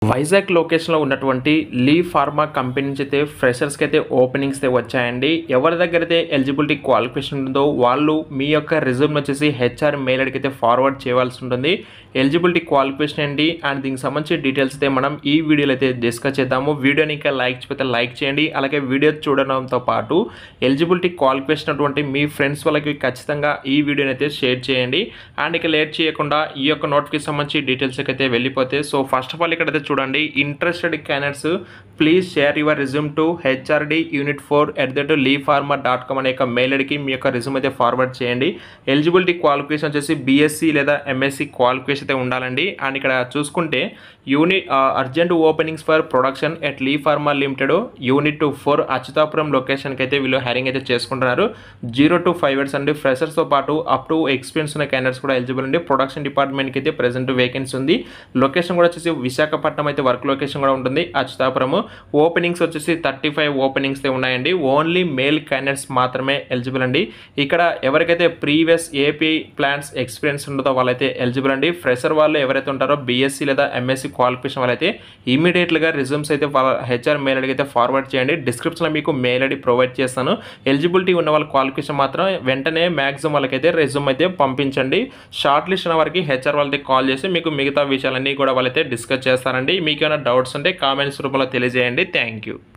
వైజాగ్ లొకేషన్లో ఉన్నటువంటి లీ pharma company నుంచి అయితే ఫ్రెషర్స్కి అయితే ఓపెనింగ్స్ అయితే వచ్చాయండి. ఎవరి దగ్గర అయితే ఎలిజిబిలిటీ క్వాలిఫికేషన్ ఉందో వాళ్ళు మీ యొక్క రెజ్యూమ్ వచ్చేసి హెచ్ఆర్ మెయిల్ ఐడికి అయితే ఫార్వర్డ్ చేయవలసి ఉంటుంది. ఎలిజిబిలిటీ క్వాలిఫికేషన్ ఏంటి అండ్ దీనికి సంబంధించి డీటెయిల్స్ అయితే మనం ఈ వీడియోలో అయితే డిస్కస్ చేద్దాము. వీడియోని ఇంకా లైక్ చేయకపోతే లైక్ చేయండి. అలాగే వీడియో చూడడంతో పాటు ఎలిజిబిలిటీ క్వాలిఫికేషన్ అటువంటి మీ ఫ్రెండ్స్ వాళ్ళకి ఖచ్చితంగా ఈ వీడియోని అయితే షేర్ చేయండి. అండ్ ఇక లేట్ చేయకుండా ఈ యొక్క నోటిఫికేషన్ సంబంధించి డీటెయిల్స్ అయితే వెళ్ళిపోతే సో ఫస్ట్ ఆఫ్ ఆల్ ఇక్కడైతే చూడండి, interested candidates please share your resume to hrd.unit4@leepharma.com అనే మెయిల్ ఐడికి మీ యొక్క రిజ్యూమ్ అయితే ఫార్వర్డ్ చేయండి. ఎలిజిబిలిటీ క్వాలిఫికేషన్ వచ్చేసి బీఎస్సీ లేదా ఎంఎస్సీ క్వాలిఫికేషన్ అయితే ఉండాలండి. అండ్ ఇక్కడ చూసుకుంటే urgent openings for production at Lee Pharma Limited unit 4 Atchutapuram లొకేషన్కి అయితే వీళ్ళు హైరింగ్ అయితే చేసుకుంటున్నారు. 0 to 5 years అండి. ఫ్రెషర్స్తో పాటు అప్ టు ఎక్స్పీరియన్స్ ఉన్న క్యాండిడేట్స్ కూడా ఎలిజిబుల్ అండి. ప్రొడక్షన్ డిపార్ట్మెంట్కి అయితే ప్రెసెంట్ వేకెన్సీ ఉంది. లొకేషన్ కూడా వచ్చేసి విశాఖపట్నం అయితే వర్క్ లొకేషన్ కూడా ఉంటుంది, అచ్యుతాపురము. ఓపెనింగ్స్ వచ్చేసి 35 ఓపెనింగ్స్ ఉన్నాయండి. ఓన్లీ మేల్ క్యాండిడేట్స్ మాత్రమే ఎలిజిబుల్ అండి. ఇక్కడ ఎవరికైతే ప్రీవియస్ ఏపీ ప్లాంట్స్ ఎక్స్పీరియన్స్ ఉంటుందో వాళ్ళైతే ఎలిజిబుల్ అండి. ఫ్రెషర్ వాళ్ళు ఎవరైతే ఉంటారో బీఎస్సీ లేదా ఎంఎస్సీ క్వాలిఫికేషన్ వాళ్ళైతే ఇమీడియట్గా రిజ్యూమ్స్ అయితే హెచ్ఆర్ మెయిల్ ఐడికి అయితే ఫార్వర్డ్ చేయండి. డిస్క్రిప్షన్లో మీకు మెయిల్ ఐడి ప్రొవైడ్ చేస్తాను. ఎలిజిబిలిటీ ఉన్న వాళ్ళ క్వాలిఫికేషన్ మాత్రం వెంటనే మ్యాక్సిమం వాళ్ళకైతే రెజ్యూమ్ అయితే పంపించండి. షార్ట్ లిస్ట్ ఉన్న వారికి హెచ్ఆర్ వాళ్ళకి కాల్ చేసి మీకు మిగతా విషయాలన్నీ కూడా వాళ్ళైతే డిస్కస్ చేస్తారండి. మీకు ఏమైనా డౌట్స్ ఉంటే కామెంట్స్ రూపంలో తెలియజేయండి. Thank you.